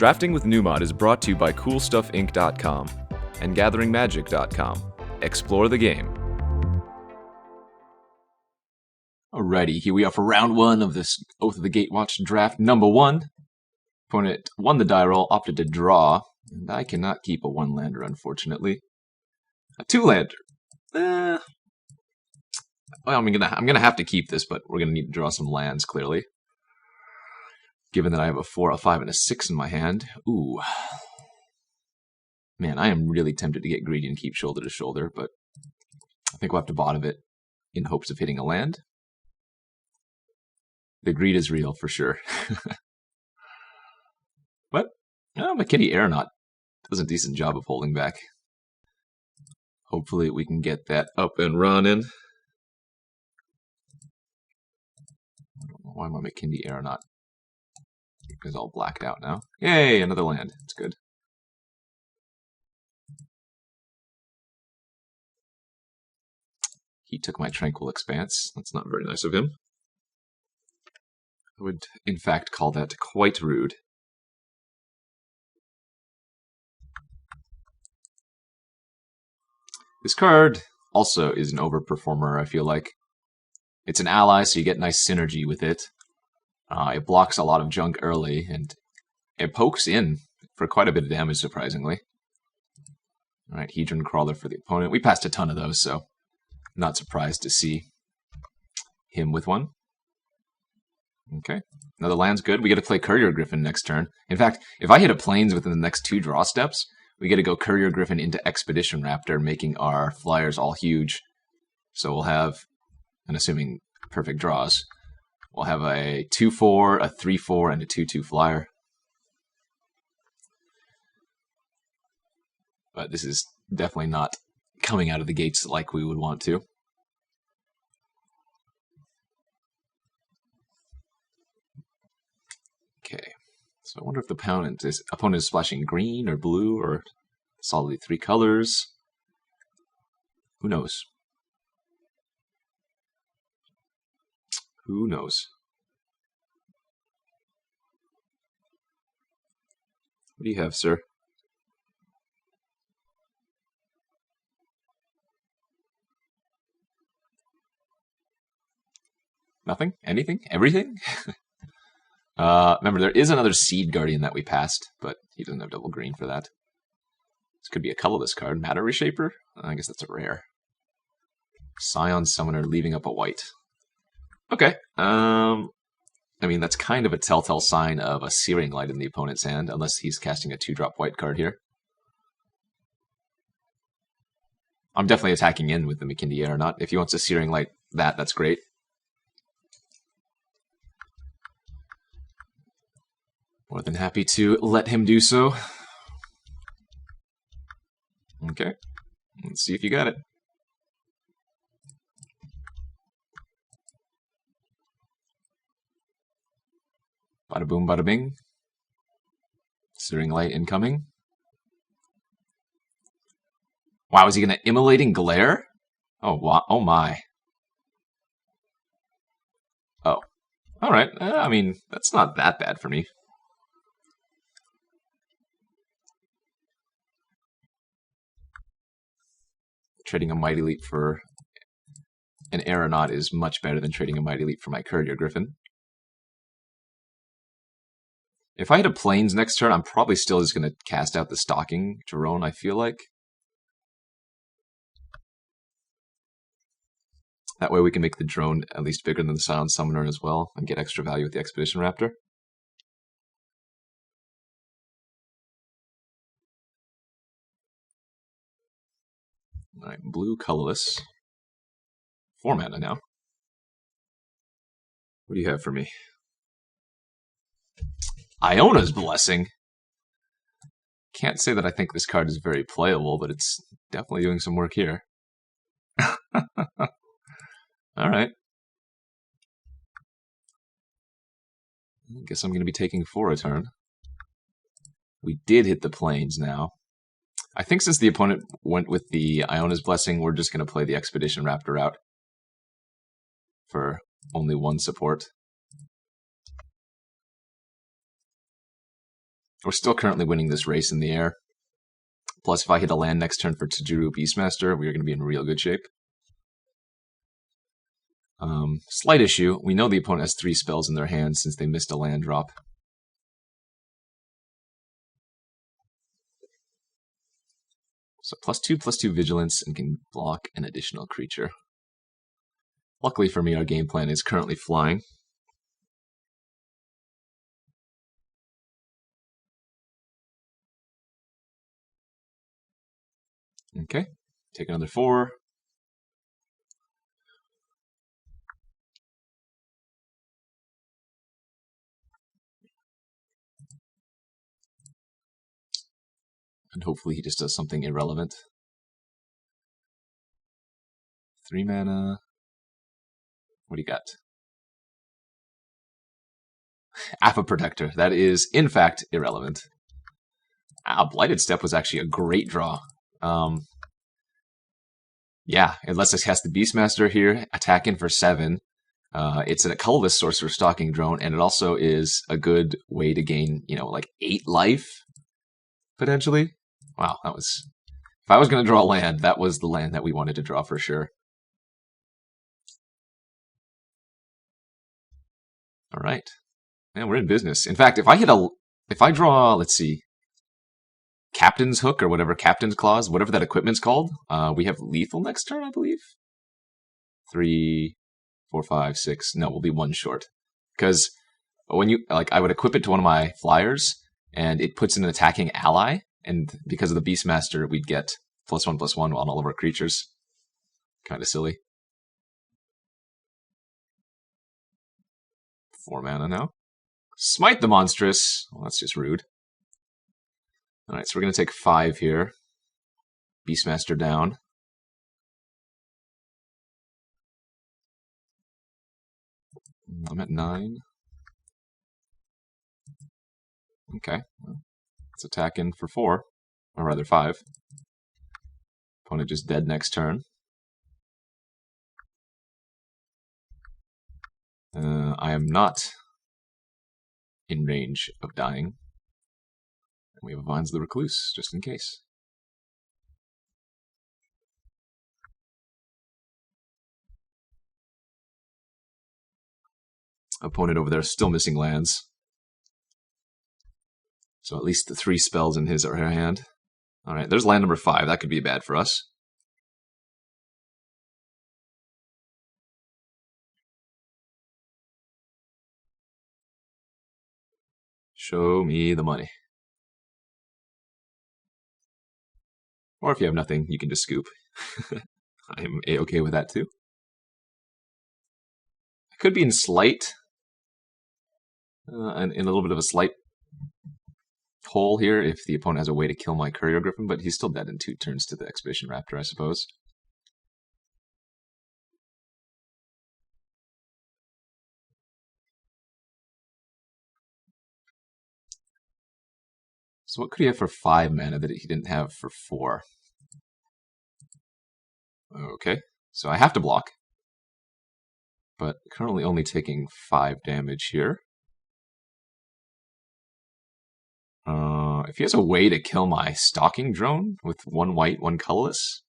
Drafting with Numot is brought to you by CoolStuffInc.com and GatheringMagic.com. Explore the game. Alrighty, here we are for round one of this Oath of the Gatewatch draft number 1. Opponent won the die roll, opted to draw, and I cannot keep a 1-lander, unfortunately. A 2-lander. Well, I'm gonna have to keep this, but we're gonna need to draw some lands, clearly. Given that I have a 4, a 5, and a 6 in my hand. Ooh. Man, I am really tempted to get greedy and keep shoulder to shoulder, but I think we'll have to bottom it in hopes of hitting a land. The greed is real, for sure. But, Makindi Aeronaut does a decent job of holding back. Hopefully we can get that up and running. I don't know why my Makindi Aeronaut is all blacked out now. Yay, another land. It's good. He took my Tranquil Expanse. That's not very nice of him. I would, in fact, call that quite rude. This card also is an overperformer, I feel like. It's an ally, so you get nice synergy with it. It blocks a lot of junk early, and it pokes in for quite a bit of damage, surprisingly. Alright, Hedron Crawler for the opponent. We passed a ton of those, so I'm not surprised to see him with one. Okay, another land's good. We get to play Courier Griffin next turn. In fact, if I hit a Plains within the next 2 draw steps, we get to go Courier Griffin into Expedition Raptor, making our flyers all huge. So we'll have, and assuming perfect draws, we'll have a 2/4, a 3/4, and a 2/2 flyer. But this is definitely not coming out of the gates like we would want to. Okay, so I wonder if the opponent is splashing green or blue or solidly 3 colors. Who knows? Who knows? What do you have, sir? Nothing? Anything? Everything? Remember, there is another Seed Guardian that we passed, but he doesn't have double green for that. This could be a colorless card. Matter Reshaper? I guess that's a rare. Scion Summoner leaving up a white. Okay. I mean, that's kind of a telltale sign of a Searing Light in the opponent's hand, unless he's casting a 2-drop white card here. I'm definitely attacking in with the Makindi Aeronaut. If he wants a Searing Light that's great. More than happy to let him do so. Okay. Let's see if you got it. Bada boom, bada bing. Searing Light incoming. Wow, is he going to Immolating Glare? Oh, wow. Oh my. Oh. Alright. I mean, that's not that bad for me. Trading a Mighty Leap for an Aeronaut is much better than trading a Mighty Leap for my Courier Griffin. If I hit a Plains next turn, I'm probably still just going to cast out the Stalking Drone, I feel like. That way we can make the drone at least bigger than the Scion Summoner as well, and get extra value with the Expedition Raptor. Alright, blue colorless. 4 mana now. What do you have for me? Iona's Blessing. Can't say that I think this card is very playable, but it's definitely doing some work here. Alright. I guess I'm going to be taking 4 a turn. We did hit the Plains now. I think since the opponent went with the Iona's Blessing, we're just going to play the Expedition Raptor out for only 1 support. We're still currently winning this race in the air. Plus, if I hit a land next turn for Tajuru Beastmaster, we are going to be in real good shape. Slight issue. We know the opponent has 3 spells in their hand since they missed a land drop. So +2/+2 Vigilance and can block an additional creature. Luckily for me, our game plan is currently flying. Okay, take another 4. And hopefully he just does something irrelevant. 3 mana. What do you got? Appa Protector. That is, in fact, irrelevant. Blighted Steppe was actually a great draw. Yeah, it lets us cast the Beastmaster here, attack in for 7. It's a colorless Sorcerer Stalking Drone, and it also is a good way to gain, like 8 life, potentially. Wow, that was... If I was going to draw a land, that was the land that we wanted to draw for sure. All right. Man, we're in business. In fact, if I draw, let's see, Captain's Hook or whatever, Captain's Claws, whatever that equipment's called, we have lethal next turn, I believe. 3, 4, 5, 6. No, we'll be 1 short. Because when I would equip it to one of my flyers, and it puts in an attacking ally, and because of the Beastmaster, we'd get +1/+1 on all of our creatures. Kind of silly. 4 mana now. Smite the Monstrous. Well, that's just rude. Alright, so we're going to take 5 here. Beastmaster down. I'm at 9. Okay. Let's attack in for 4. Or rather 5. Opponent just dead next turn. I am not in range of dying. And we have Vines the Recluse, just in case. Opponent over there is still missing lands. So at least the 3 spells in his or her hand. Alright, there's land number 5. That could be bad for us. Show me the money. Or if you have nothing, you can just scoop. I'm A-okay with that too. I could be in slight, and in a little bit of a slight hole here if the opponent has a way to kill my Courier Griffin, but he's still dead in 2 turns to the Expedition Raptor, I suppose. So what could he have for 5 mana that he didn't have for 4? Okay, so I have to block. But currently only taking 5 damage here. If he has a way to kill my Stalking Drone with 1 white, 1 colorless.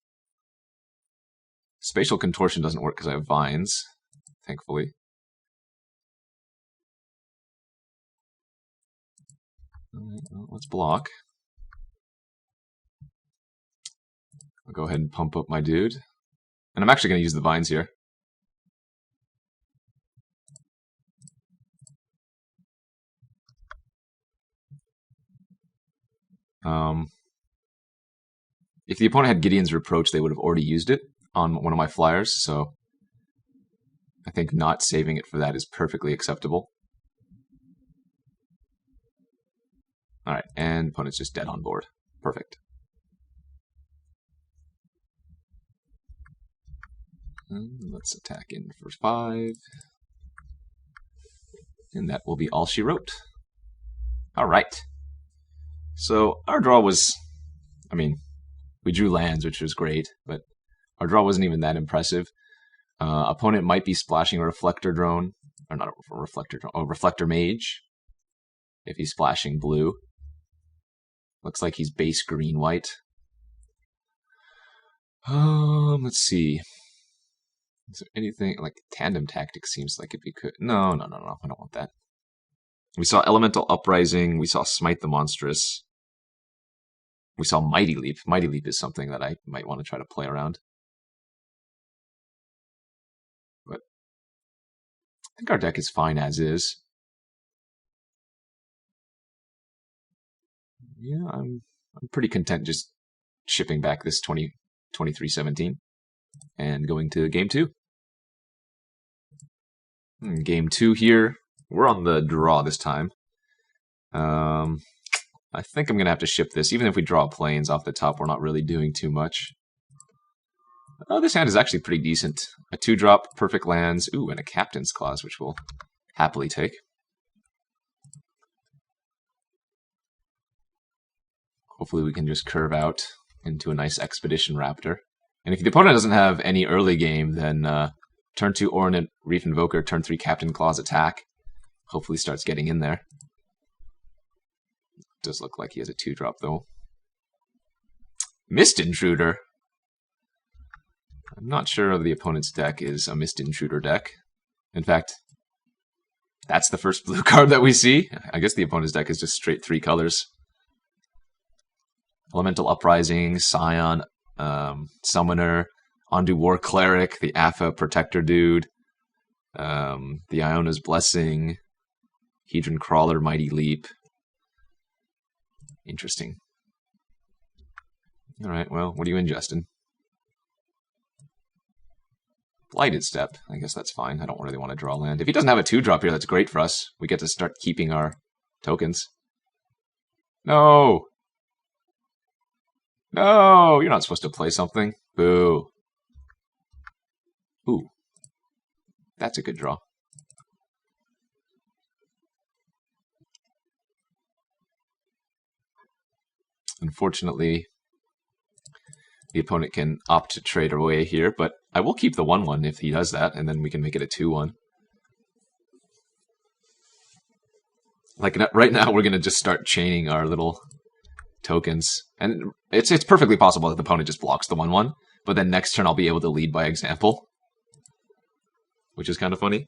Spatial Contortion doesn't work because I have Vines, thankfully. Alright, well, let's block. I'll go ahead and pump up my dude. And I'm actually going to use the Vines here. If the opponent had Gideon's Reproach, they would have already used it on one of my flyers, so I think not saving it for that is perfectly acceptable. Alright, and opponent's just dead on board. Perfect. And let's attack in for 5. And that will be all she wrote. Alright. So our draw was, I mean, we drew lands, which was great, but our draw wasn't even that impressive. Opponent might be splashing a Reflector Drone, or not a Reflector Drone, a Reflector Mage, if he's splashing blue. Looks like he's base green-white. Let's see. Is there anything like Tandem Tactics seems like it'd be good. No. I don't want that. We saw Elemental Uprising. We saw Smite the Monstrous. We saw Mighty Leap. Mighty Leap is something that I might want to try to play around. But I think our deck is fine as is. Yeah, I'm pretty content just shipping back this 23-17 and going to game 2. Game 2 here. We're on the draw this time. I think I'm going to have to ship this. Even if we draw planes off the top, we're not really doing too much. Oh, this hand is actually pretty decent. A 2-drop, perfect lands. Ooh, and a Captain's Clause, which we'll happily take. Hopefully we can just curve out into a nice Expedition Raptor. And if the opponent doesn't have any early game, then turn 2 Oran-Rief Invoker, turn 3 Captain Clause attack. Hopefully starts getting in there. Does look like he has a 2-drop though. Mist Intruder. I'm not sure if the opponent's deck is a Mist Intruder deck. In fact, that's the first blue card that we see. I guess the opponent's deck is just straight 3 colors. Elemental Uprising, Scion Summoner, Tajuru Warcaller, the Afa Protector dude, the Iona's Blessing, Hedron Crawler, Mighty Leap. Interesting. Alright, well, what are you in, Justin? Blighted Steppe. I guess that's fine. I don't really want to draw land. If he doesn't have a 2-drop here, that's great for us. We get to start keeping our tokens. No! No! You're not supposed to play something. Boo. Ooh. That's a good draw. Unfortunately, the opponent can opt to trade away here, but I will keep the 1-1 if he does that, and then we can make it a 2-1. Like, right now, we're going to just start chaining our little tokens. And it's perfectly possible that the opponent just blocks the 1-1, but then next turn I'll be able to lead by example. Which is kind of funny.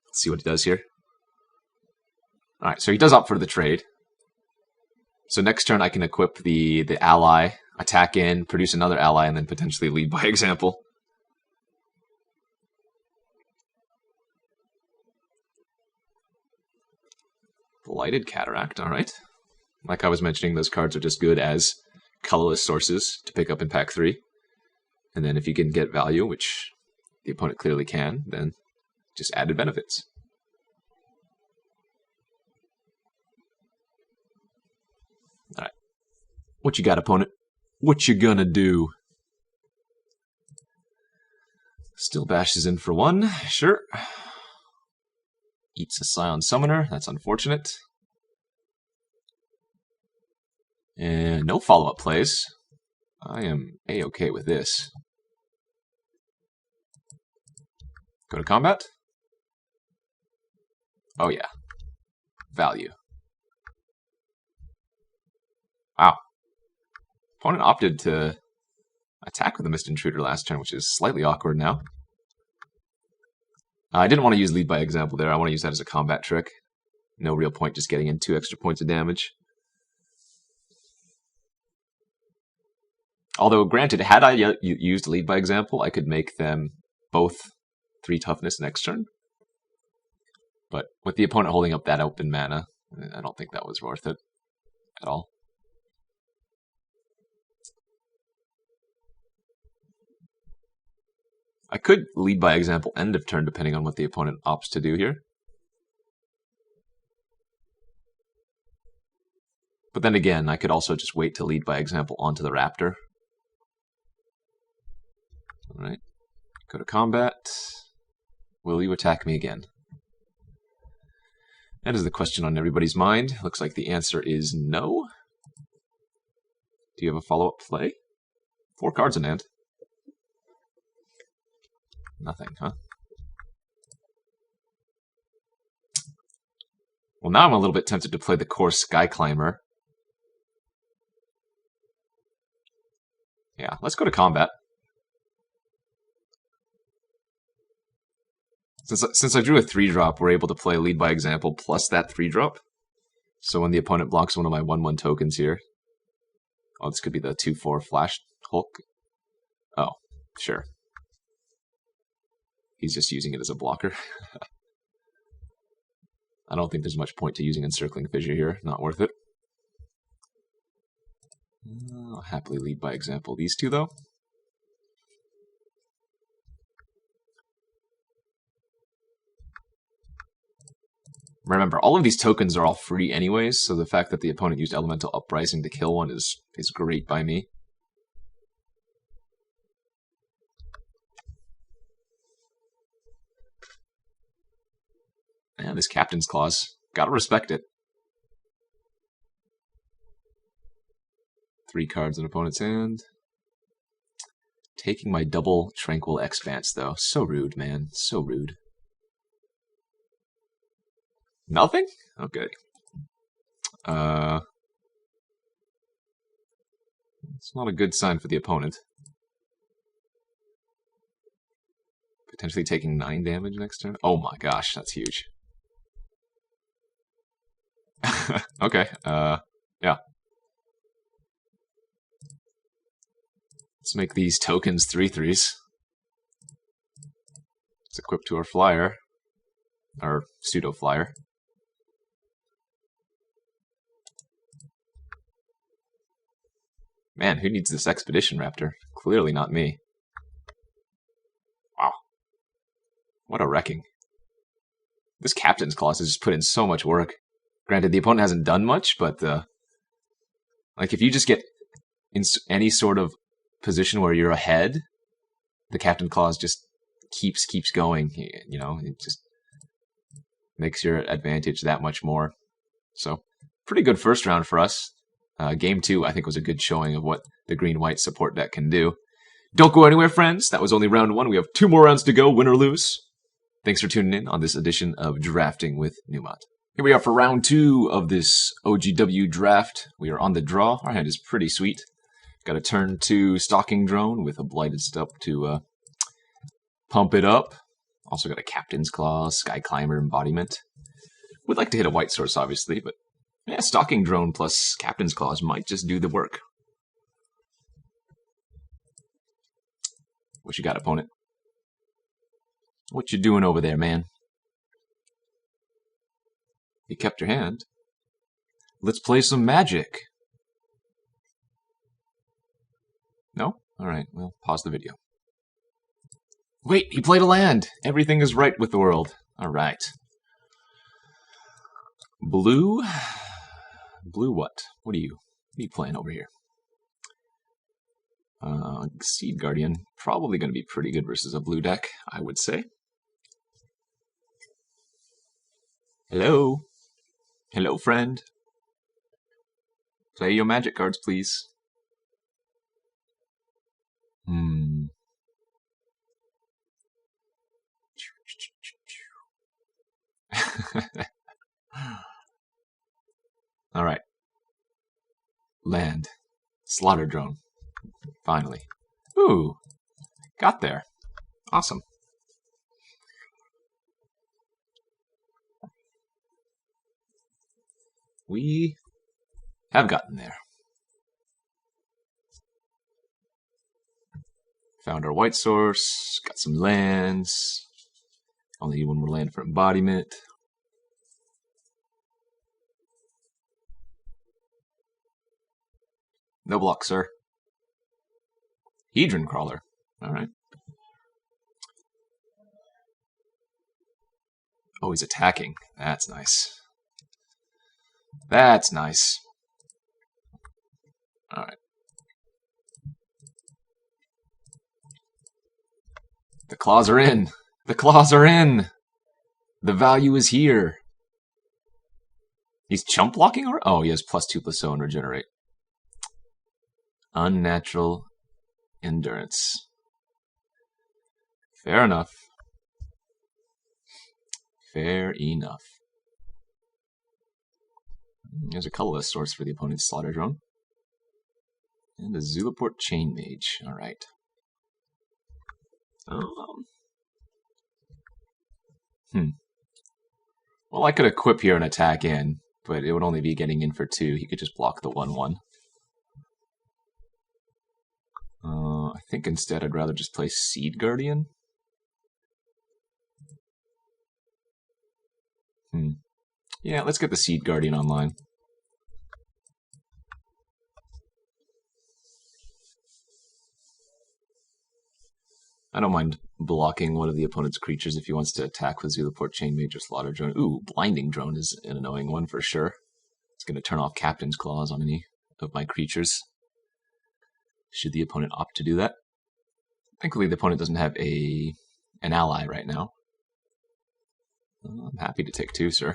Let's see what he does here. Alright, so he does opt for the trade. So next turn I can equip the ally, attack in, produce another ally, and then potentially lead by example. Blighted Cataract, alright. Like I was mentioning, those cards are just good as colorless sources to pick up in pack 3. And then if you can get value, which the opponent clearly can, then just added benefits. Alright. What you got, opponent? What you gonna do? Still bashes in for 1, sure. Eats a Scion Summoner, that's unfortunate. And no follow-up plays. I am A-okay with this. Go to combat? Oh yeah. Value. Wow. Opponent opted to attack with a Mist Intruder last turn, which is slightly awkward now. I didn't want to use lead by example there. I want to use that as a combat trick. No real point just getting in 2 extra points of damage. Although, granted, had I used lead by example, I could make them both 3 toughness next turn. But with the opponent holding up that open mana, I don't think that was worth it at all. I could lead by example end of turn, depending on what the opponent opts to do here. But then again, I could also just wait to lead by example onto the Raptor. Alright, go to combat. Will you attack me again? That is the question on everybody's mind. Looks like the answer is no. Do you have a follow-up play? 4 cards in hand. Nothing, huh? Well, Well, now I'm a little bit tempted to play the Kor Sky Climber. Yeah, let's go to combat. Since I drew a 3-drop, we're able to play Lead by Example plus that 3-drop. So when the opponent blocks one of my 1/1 tokens here... Oh, this could be the 2/4 Flash Hulk. Oh, sure. He's just using it as a blocker. I don't think there's much point to using Encircling Fissure here. Not worth it. I'll happily Lead by Example these two, though. Remember, all of these tokens are all free anyways, so the fact that the opponent used Elemental Uprising to kill one is great by me. Yeah, this Captain's Clause. Gotta respect it. 3 cards in opponent's hand. Taking my double Tranquil Expanse, though. So rude, man. So rude. Nothing? Okay. It's not a good sign for the opponent. Potentially taking 9 damage next turn. Oh my gosh, that's huge. Okay, yeah. Let's make these tokens 3/3s. Let's equip to our flyer. Our pseudo-flyer. Man, who needs this Expedition Raptor? Clearly not me. Wow. What a wrecking. This Captain's Clause has just put in so much work. Granted, the opponent hasn't done much, but like if you just get in any sort of position where you're ahead, the Captain Clause just keeps going. You know, it just makes your advantage that much more. So, pretty good first round for us. Game 2, I think, was a good showing of what the green-white support deck can do. Don't go anywhere, friends. That was only round 1. We have 2 more rounds to go, win or lose. Thanks for tuning in on this edition of Drafting with Numot. Here we are for round 2 of this OGW draft. We are on the draw. Our hand is pretty sweet. Got a turn 2 Stalking Drone with a Blighted Steppe to pump it up. Also got a Captain's Claw, Sky Climber, Embodiment. Would like to hit a white source, obviously, but yeah, Stalking Drone plus Captain's Claws might just do the work. What you got, opponent? What you doing over there, man? You kept your hand. Let's play some Magic. No? Alright, well, pause the video. Wait, he played a land! Everything is right with the world. Alright. Blue? Blue what? What are you playing over here? Seed Guardian. Probably going to be pretty good versus a blue deck, I would say. Hello? Hello, friend? Play your Magic cards, please. Alright. Land. Slaughter Drone. Finally. Ooh. Got there. Awesome. We have gotten there. Found our white source. Got some lands. Only need 1 more land for Embodiment. No block, sir. Hedron Crawler. Alright. Oh, he's attacking. That's nice. That's nice. Alright. The claws are in. The claws are in. The value is here. He's chump blocking? Or oh, he has +2/+0 and regenerate. Unnatural endurance. Fair enough. Fair enough. There's a colorless source for the opponent's slaughter drone. And a Zulaport Chain Mage. Alright. Well, I could equip here and attack in, but it would only be getting in for 2. He could just block the 1/1. I think instead I'd rather just play Seed Guardian. Yeah, let's get the Seed Guardian online. I don't mind blocking one of the opponent's creatures if he wants to attack with Zulaport Chain Mage or Slaughter Drone. Ooh, Blinding Drone is an annoying one for sure. It's going to turn off Captain's Claws on any of my creatures, should the opponent opt to do that. Thankfully, the opponent doesn't have an ally right now. I'm happy to take 2, sir.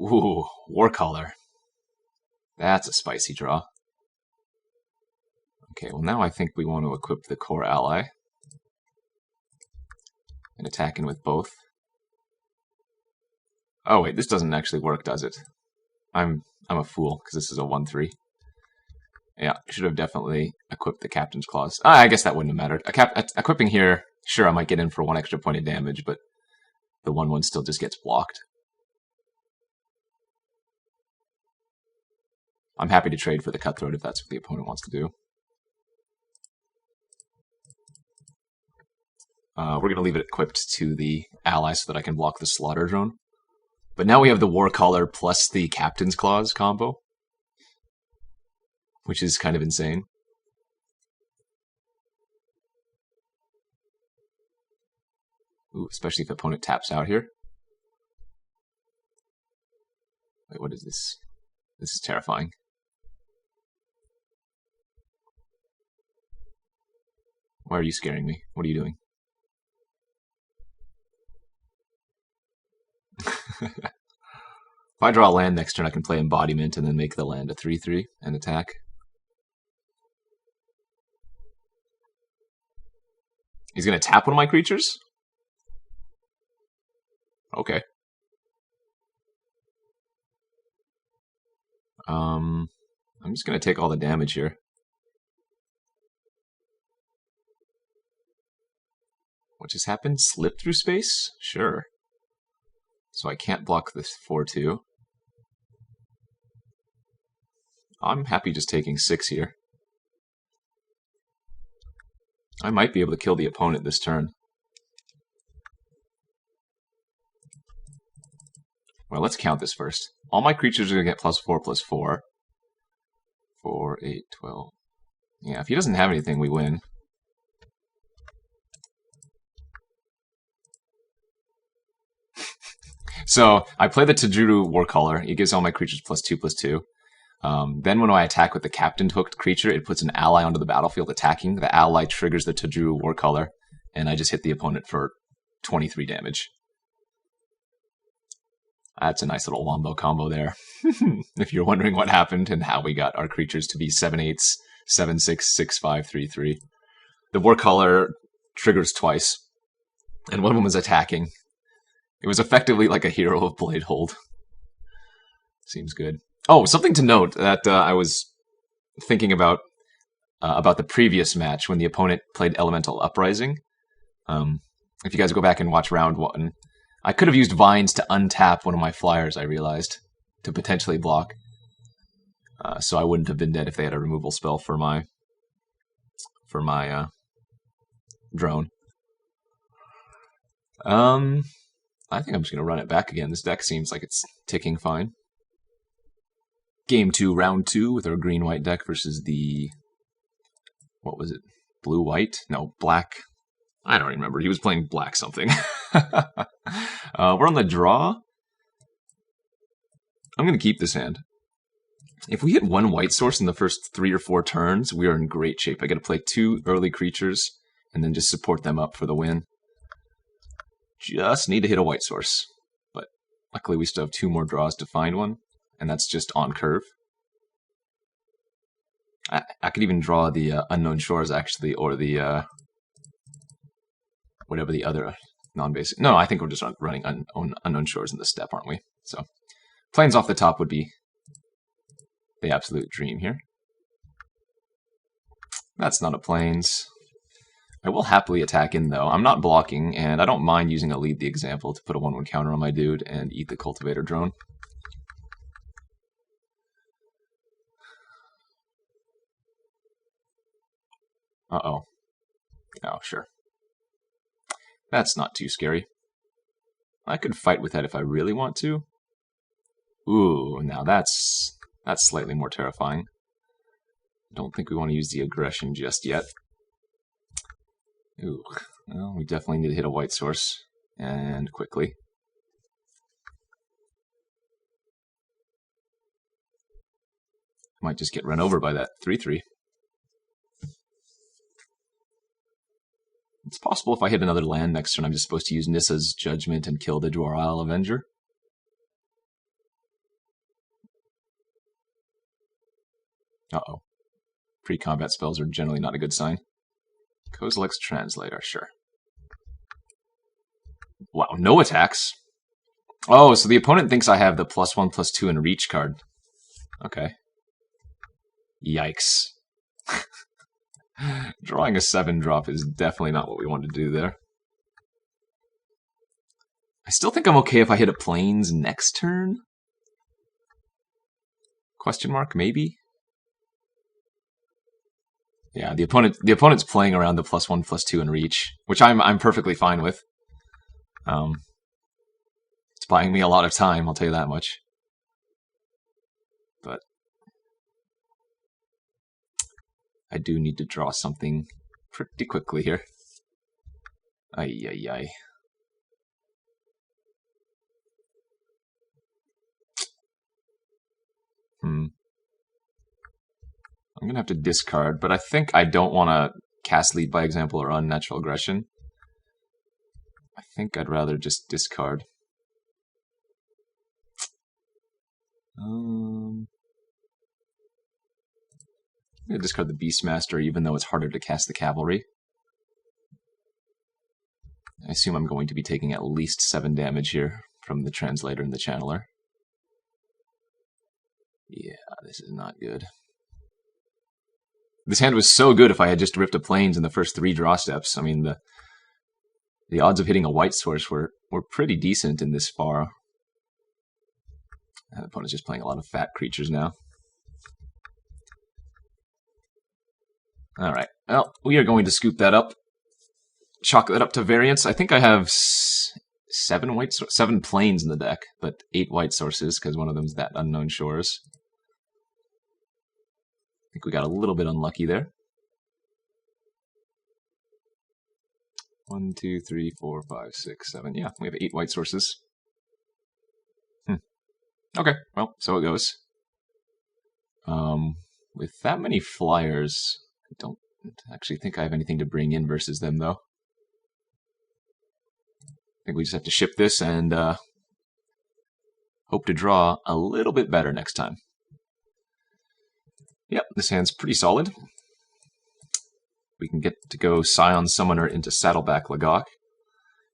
Ooh, Warcaller. That's a spicy draw. Okay, well now I think we want to equip the core ally. And attack in with both. Oh wait, this doesn't actually work, does it? I'm a fool, because this is a 1/3. Yeah, should have definitely equipped the Captain's Claws. I guess that wouldn't have mattered. Equipping here, sure, I might get in for 1 extra point of damage, but the 1/1 still just gets blocked. I'm happy to trade for the Cutthroat if that's what the opponent wants to do. We're going to leave it equipped to the ally so that I can block the Slaughter Drone. But now we have the Warcaller plus the Captain's Claws combo, which is kind of insane. Ooh, especially if the opponent taps out here. Wait, what is this? This is terrifying. Why are you scaring me? What are you doing? If I draw a land next turn, I can play Embodiment and then make the land a 3/3 and attack. He's going to tap one of my creatures? Okay. I'm just going to take all the damage here. What just happened? Slip through space? Sure. So I can't block this 4/2. I'm happy just taking 6 here. I might be able to kill the opponent this turn. Well, let's count this first. All my creatures are going to get +4/+4. 4, 8, 12. Yeah, if he doesn't have anything, we win. So I play the Tajuru Warcaller. It gives all my creatures +2/+2. Then when I attack with the Captain hooked creature, it puts an ally onto the battlefield attacking. The ally triggers the Tajuru Warcaller, and I just hit the opponent for 23 damage. That's a nice little wombo combo there. If you're wondering what happened and how we got our creatures to be 7/8s, 7/6, 6/5, 3/3. The Warcaller triggers twice, and one of them was attacking. It was effectively like a Hero of Blade Hold. Seems good. Oh, something to note that I was thinking about the previous match when the opponent played Elemental Uprising. If you guys go back and watch round 1, I could have used Vines to untap one of my flyers, I realized, to potentially block. So I wouldn't have been dead if they had a removal spell for my drone. I think I'm just going to run it back again. This deck seems like it's ticking fine. Game 2, round 2, with our green-white deck versus the... what was it? Blue-white? No, black. I don't remember. He was playing black something. We're on the draw. I'm going to keep this hand. If we hit 1 white source in the first 3 or 4 turns, we are in great shape. I got to play 2 early creatures and then just support them up for the win. Just need to hit a white source. But luckily we still have 2 more draws to find one, and that's just on curve. I could even draw the Unknown Shores, actually, or the whatever the other non-basic. No, I think we're just running Unknown Shores in the steppe, aren't we? So plains off the top would be the absolute dream here. That's not a plains. I will happily attack in, though. I'm not blocking, and I don't mind using a lead the example to put a 1/1 counter on my dude and eat the cultivator drone. Uh-oh. Oh, sure. That's not too scary. I could fight with that if I really want to. Ooh, now that's slightly more terrifying. Don't think we want to use the aggression just yet. Ooh, well, we definitely need to hit a white source, and quickly. Might just get run over by that 3/3. It's possible if I hit another land next turn, I'm just supposed to use Nissa's Judgment and kill the Dwar Isle Avenger. Uh-oh. Pre-combat spells are generally not a good sign. Kozilek's Translator, sure. Wow, no attacks. Oh, so the opponent thinks I have the +1/+2 and reach card. Okay. Yikes. Drawing a 7-drop is definitely not what we want to do there. I still think I'm okay if I hit a plains next turn. Question mark, maybe? Yeah, the opponent's playing around the +1/+2 and reach, which I'm perfectly fine with. It's buying me a lot of time, I'll tell you that much. But I do need to draw something pretty quickly here. Ay, ay, ay. I'm going to have to discard, but I think I don't want to cast Lead by Example or Unnatural Aggression. I think I'd rather just discard. I'm going to discard the Beastmaster, even though it's harder to cast the Cavalry. I assume I'm going to be taking at least 7 damage here from the Translator and the Channeler. Yeah, this is not good. This hand was so good if I had just ripped a plains in the first 3 draw steps. I mean, the odds of hitting a white source were pretty decent in this far. The opponent's just playing a lot of fat creatures now. Alright, well, we are going to scoop that up. Chalk that up to variance. I think I have 7 plains in the deck, but 8 white sources, because one of them's that Unknown Shores. I think we got a little bit unlucky there. 1, 2, 3, 4, 5, 6, 7. Yeah, we have 8 white sources. Okay, well, so it goes. With that many flyers, I don't actually think I have anything to bring in versus them, though. I think we just have to ship this and hope to draw a little bit better next time. Yep, this hand's pretty solid. We can get to go Scion Summoner into Saddleback Lagac.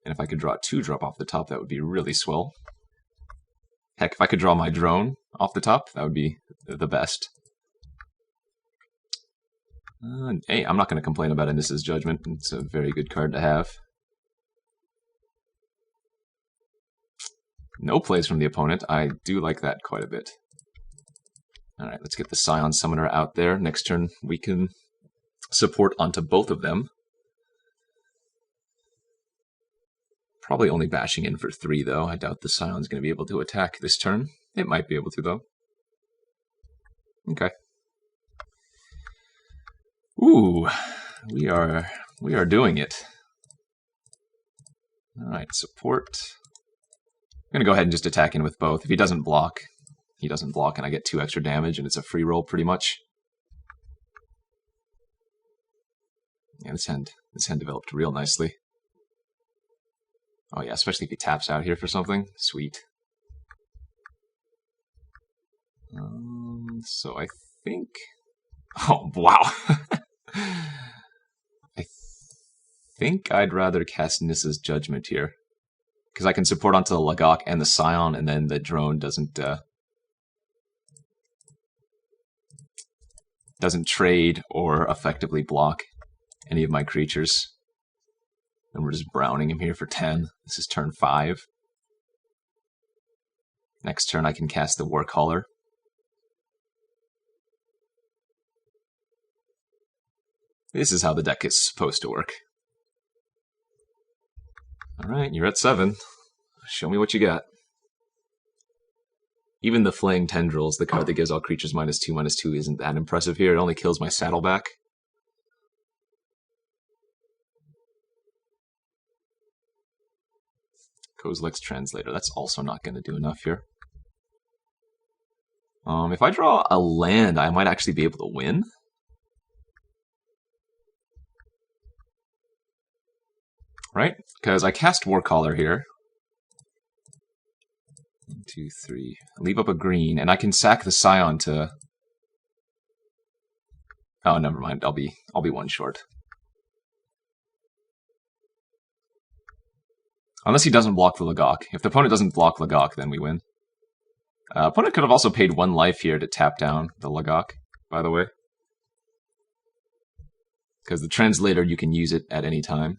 And if I could draw a 2-drop off the top, that would be really swell. Heck, if I could draw my drone off the top, that would be the best. Hey, I'm not going to complain about Nissa's Judgment. It's a very good card to have. No plays from the opponent. I do like that quite a bit. Alright, let's get the Scion Summoner out there. Next turn, we can support onto both of them. Probably only bashing in for 3, though. I doubt the Scion's going to be able to attack this turn. It might be able to, though. Okay. Ooh, we are doing it. Alright, support. I'm going to go ahead and just attack in with both. If he doesn't block, he doesn't block, and I get 2 extra damage, and it's a free roll pretty much. Yeah, this hand developed real nicely. Oh yeah, especially if he taps out here for something. Sweet. So I think... Oh, wow. I think I'd rather cast Nissa's Judgment here. Because I can support onto the Lagac and the Scion, and then the drone doesn't trade or effectively block any of my creatures. And we're just browning him here for 10. This is turn 5. Next turn I can cast the Warcaller. This is how the deck is supposed to work. Alright, you're at 7. Show me what you got. Even the Flaying Tendrils, the card that gives all creatures -2/-2, isn't that impressive here. It only kills my Saddleback. Kozilek's Translator, that's also not going to do enough here. If I draw a land, I might actually be able to win. Right? Because I cast Warcaller here. 1, 2, 3. Leave up a green, and I can sack the Scion to... Oh, never mind. I'll be 1 short. Unless he doesn't block the Lagac. If the opponent doesn't block Lagac, then we win. Opponent could have also paid 1 life here to tap down the Lagac, by the way. Because the Translator, you can use it at any time.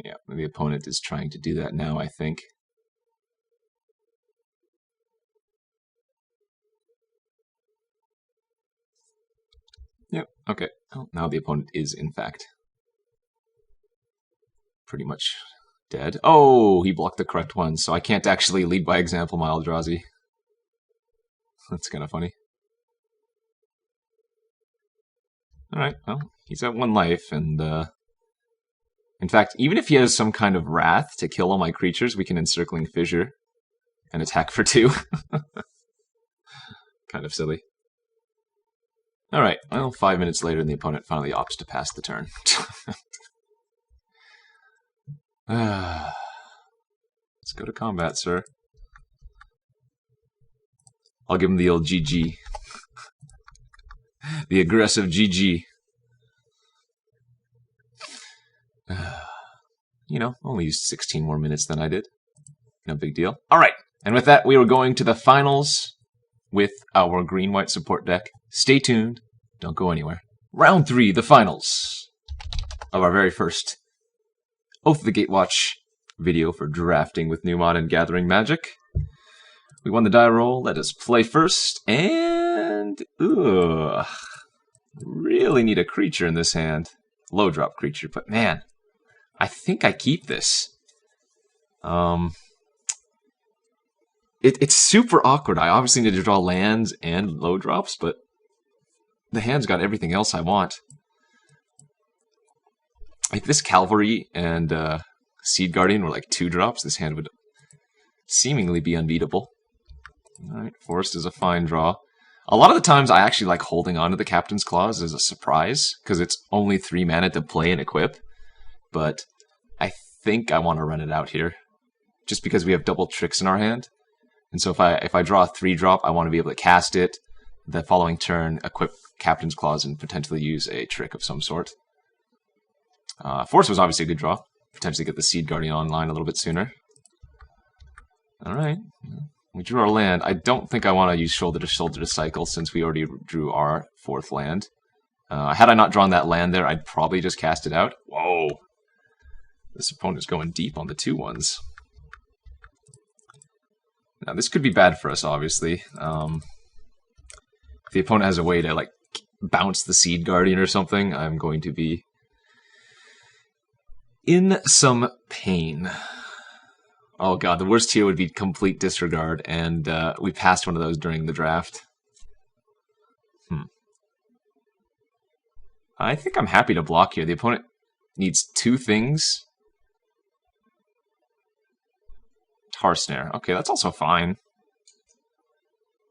Yeah, the opponent is trying to do that now, I think. Yep, okay. Oh, now the opponent is, in fact, pretty much dead. Oh, he blocked the correct one, so I can't actually lead by example my Eldrazi. That's kind of funny. Alright, well, he's at 1 life, and, in fact, even if he has some kind of Wrath to kill all my creatures, we can Encircling Fissure and attack for 2. Kind of silly. Alright, well, 5 minutes later, and the opponent finally opts to pass the turn. Let's go to combat, sir. I'll give him the old GG. The aggressive GG. You know, only used 16 more minutes than I did. No big deal. Alright, and with that, we were going to the finals with our green-white support deck. Stay tuned. Don't go anywhere. Round 3, the finals of our very first Oath of the Gatewatch video for drafting with Numot and Gathering Magic. We won the die roll. Let us play first. And... really need a creature in this hand. Low drop creature, but man, I think I keep this. It's super awkward. I obviously need to draw lands and low drops, but the hand's got everything else I want. If this Cavalry and Seed Guardian were like 2 drops, this hand would seemingly be unbeatable. Alright, Forest is a fine draw. A lot of the times I actually like holding on to the Captain's Claws as a surprise, because it's only 3 mana to play and equip. But I think I want to run it out here, just because we have double tricks in our hand. And so if I draw a 3-drop, I want to be able to cast it, the following turn equip Captain's Claws and potentially use a trick of some sort. Force was obviously a good draw. Potentially get the Seed Guardian online a little bit sooner. Alright. We drew our land. I don't think I want to use Shoulder to cycle since we already drew our 4th land. Had I not drawn that land there, I'd probably just cast it out. Whoa! This opponent's going deep on the 2/1s. Now this could be bad for us, obviously. If the opponent has a way to like bounce the Seed Guardian or something, I'm going to be in some pain. Oh god, the worst here would be complete disregard, and we passed one of those during the draft. I think I'm happy to block here. The opponent needs 2 things. Tar Snare. Okay, that's also fine.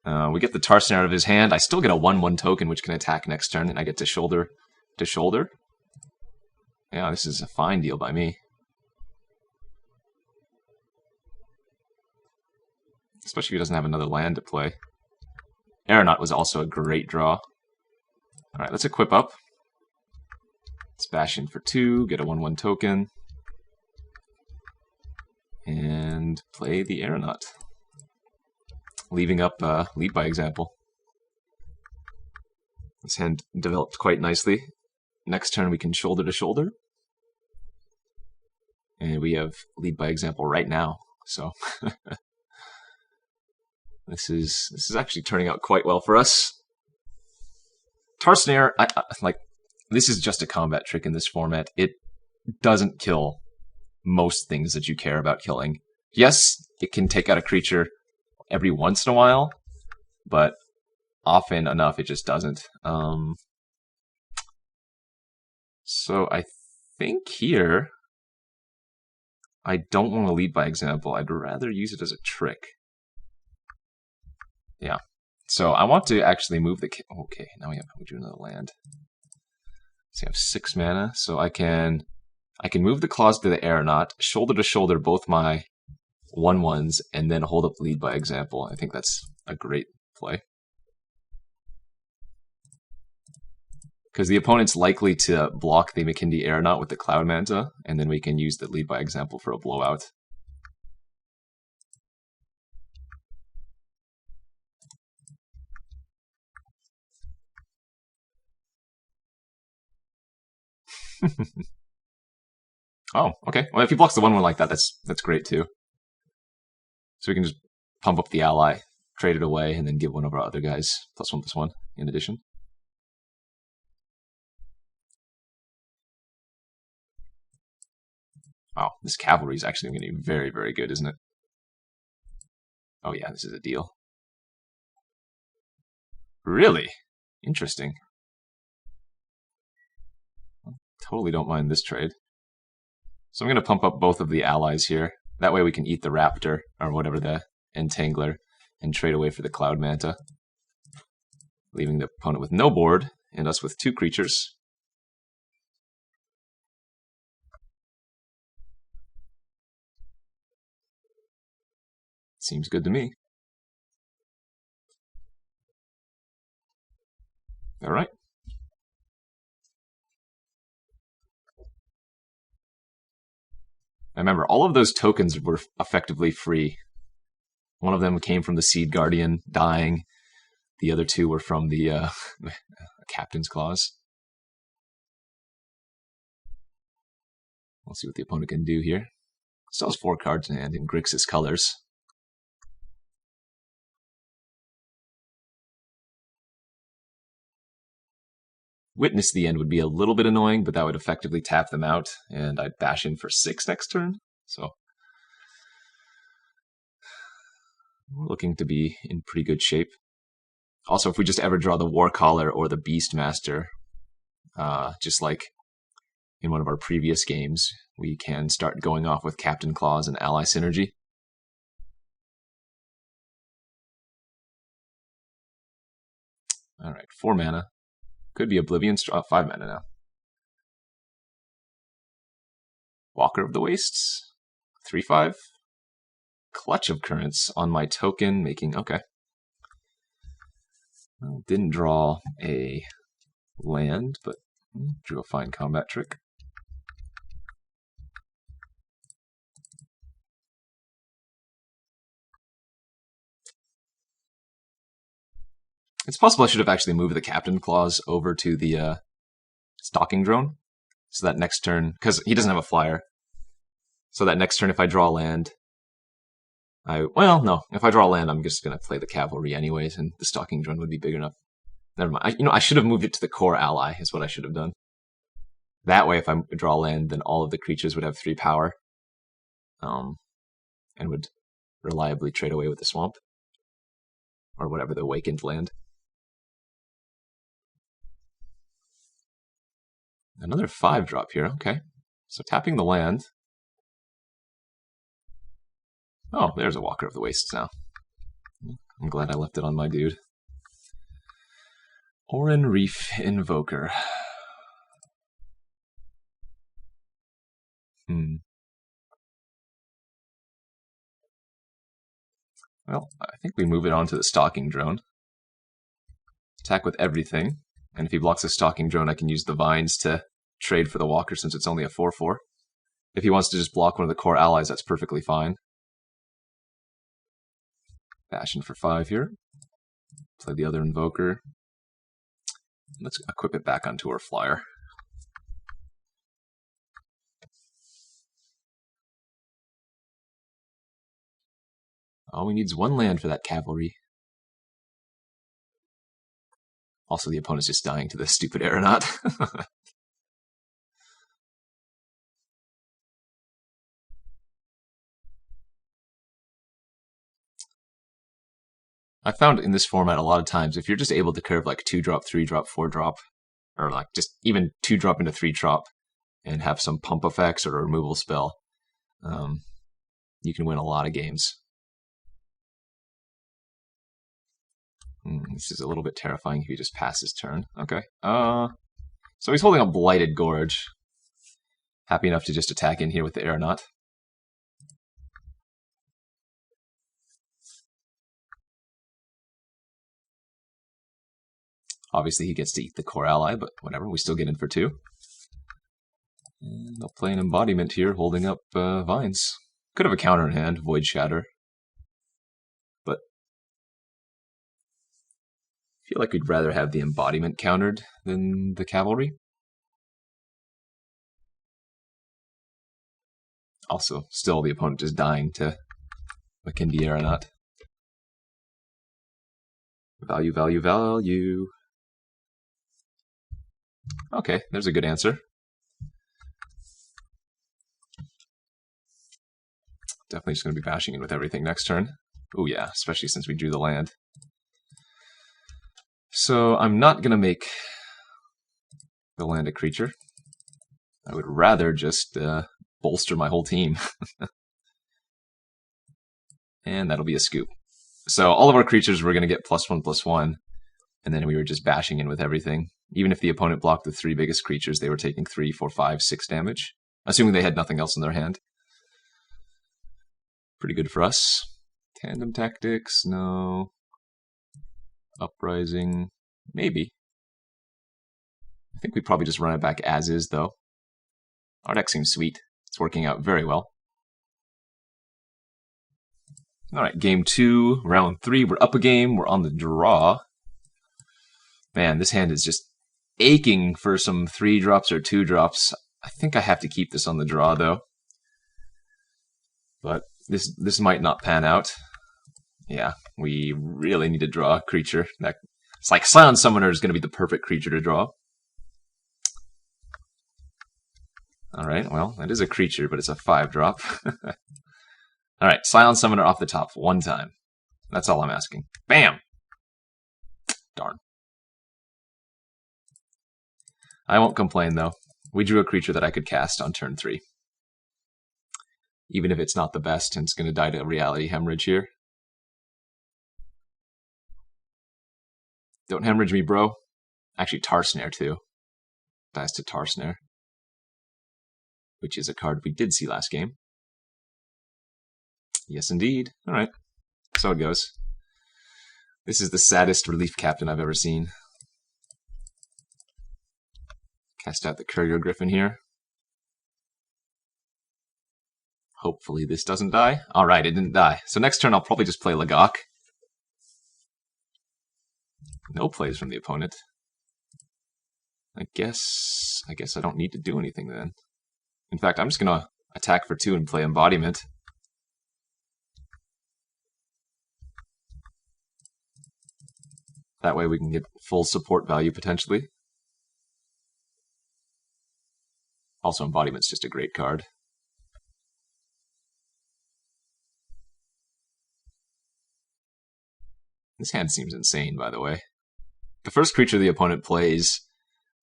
We get the Tar Snare out of his hand. I still get a 1/1 token which can attack next turn, and I get to shoulder to shoulder. Yeah, this is a fine deal by me. especially if he doesn't have another land to play. Aeronaut was also a great draw. Alright, let's equip up. Let's bash in for 2, get a 1/1 token, and play the Aeronaut. Leaving up lead by example. This hand developed quite nicely. Next turn we can shoulder to shoulder. And we have lead by example right now. So this is actually turning out quite well for us. Tar Snare, like, this is just a combat trick in this format. It doesn't kill most things that you care about killing. Yes, it can take out a creature every once in a while, but often enough it just doesn't. So I think here I don't want to lead by example. I'd rather use it as a trick. Yeah. So I want to actually move the... Okay, now we do another land. So I have 6 mana, so I can move the claws to the Aeronaut, shoulder to shoulder both my 1/1s, and then hold up lead by example. I think that's a great play. Because the opponent's likely to block the Makindi Aeronaut with the Cloud Manta, and then we can use the lead by example for a blowout. Oh, okay. Well, if he blocks the 1/1 like that, that's great too. So we can just pump up the ally, trade it away, and then give one of our other guys +1/+1 in addition. Wow, this cavalry is actually going to be very, very good, isn't it? Oh yeah, this is a deal. Really? Interesting. Totally don't mind this trade. So I'm going to pump up both of the allies here. That way we can eat the Raptor, or whatever, the Entangler, and trade away for the Cloud Manta. Leaving the opponent with no board, and us with 2 creatures. Seems good to me. Alright. Remember, all of those tokens were effectively free. One of them came from the Seed Guardian dying. The other 2 were from the Captain's Clause. We'll see what the opponent can do here. Still has 4 cards in hand in Grixis colors. Witness the End would be a little bit annoying, but that would effectively tap them out, and I'd bash in for 6 next turn. So we're looking to be in pretty good shape. Also, if we just ever draw the Warcaller or the Beastmaster, just like in one of our previous games, we can start going off with Captain Claws and Ally Synergy. Alright, 4 mana. Could be Oblivion, 5 mana now. Walker of the Wastes, 3/5. Clutch of Currents on my token, making... Okay. Well, didn't draw a land, but drew a fine combat trick. It's possible I should have actually moved the Captain Clause over to the Stalking Drone. So that next turn, because he doesn't have a flyer. So that next turn, if I draw a land, well, no. If I draw a land, I'm just going to play the Cavalry anyways, and the Stalking Drone would be big enough. Never mind. I should have moved it to the core ally, is what I should have done. That way, if I draw a land, then all of the creatures would have 3 power. And would reliably trade away with the swamp. Or whatever, the awakened land. Another 5-drop here, okay. So tapping the land. Oh, there's a Walker of the Wastes now. I'm glad I left it on my dude. Oran-Rief Invoker. Well, I think we move it on to the Stalking Drone. Attack with everything. And if he blocks the Stalking Drone, I can use the Vines to trade for the Walker since it's only a 4/4. If he wants to just block one of the core allies, that's perfectly fine. Bastion for 5 here. Play the other Invoker. Let's equip it back onto our Flyer. All we need is 1 land for that cavalry. Also, the opponent's just dying to this stupid Aeronaut. I found in this format a lot of times, if you're just able to curve like 2-drop, 3-drop, 4-drop, or like just even 2-drop into 3-drop and have some pump effects or a removal spell, you can win a lot of games. This is a little bit terrifying if he just passes turn. Okay. So he's holding a Blighted Gorge. Happy enough to just attack in here with the Aeronaut. Obviously he gets to eat the core ally, but whatever, we still get in for 2. And they'll play an Embodiment here, holding up Vines. Could have a counter in hand, Void Shatter. But I feel like we'd rather have the Embodiment countered than the Cavalry. Also, still the opponent is dying to Makindi Aeronaut. Value, value, value. Okay, there's a good answer. Definitely just going to be bashing in with everything next turn. Oh yeah, especially since we drew the land. So I'm not going to make the land a creature. I would rather just bolster my whole team. And that'll be a scoop. So all of our creatures were going to get +1/+1, and then we were just bashing in with everything. Even if the opponent blocked the 3 biggest creatures, they were taking 3, 4, 5, 6 damage, assuming they had nothing else in their hand. Pretty good for us. Tandem Tactics, no. Uprising, maybe. I think we probably just run it back as is, though. Our deck seems sweet. It's working out very well. Alright, game 2, round 3. We're up a game. We're on the draw. Man, this hand is just aching for some 3-drops or 2-drops. I think I have to keep this on the draw, though. But this might not pan out. Yeah, we really need to draw a creature. It's like Scion Summoner is going to be the perfect creature to draw. Alright, well, that is a creature, but it's a 5-drop. Alright, Scion Summoner off the top, 1 time. That's all I'm asking. Bam! Darn. I won't complain, though. We drew a creature that I could cast on turn 3. Even if it's not the best, and it's going to die to Reality Hemorrhage here. Don't hemorrhage me, bro. Actually, Tar Snare, too. Dies to Tar Snare. Which is a card we did see last game. Yes, indeed. Alright. So it goes. This is the saddest Reef Captain I've ever seen. Cast out the Courier Griffin here. Hopefully this doesn't die. Alright, it didn't die. So next turn I'll probably just play Lagac. No plays from the opponent. I guess I don't need to do anything then. In fact, I'm just going to attack for 2 and play Embodiment. That way we can get full support value potentially. Also, Embodiment's just a great card. This hand seems insane, by the way. The first creature the opponent plays,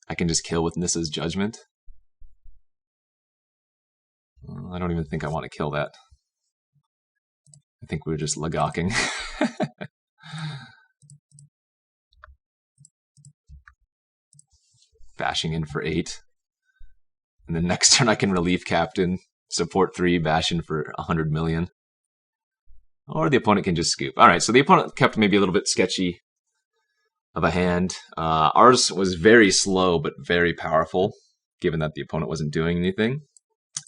I can just kill with Nissa's Judgment. I don't even think I want to kill that. I think we're just Lagacking. Bashing in for 8. And then next turn I can Reef Captain, support 3, bash in for 100 million. Or the opponent can just scoop. Alright, so the opponent kept maybe a little bit sketchy of a hand. Ours was very slow, but very powerful, given that the opponent wasn't doing anything.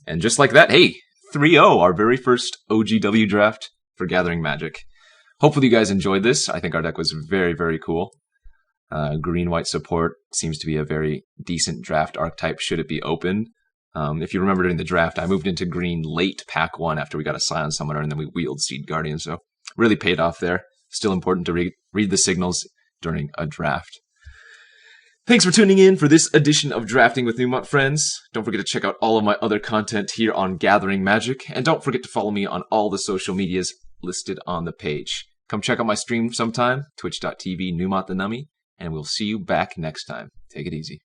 And just like that, hey, 3-0, our very first OGW draft for Gathering Magic. Hopefully you guys enjoyed this. I think our deck was very, very cool. Green-white support seems to be a very decent draft archetype should it be open. If you remember during the draft, I moved into green late pack 1 after we got a Scion Summoner, and then we wheeled Seed Guardian, so really paid off there. Still important to read the signals during a draft. Thanks for tuning in for this edition of Drafting with Numot, friends. Don't forget to check out all of my other content here on Gathering Magic, and don't forget to follow me on all the social medias listed on the page. Come check out my stream sometime, twitch.tv Numot the Nummy, and we'll see you back next time. Take it easy.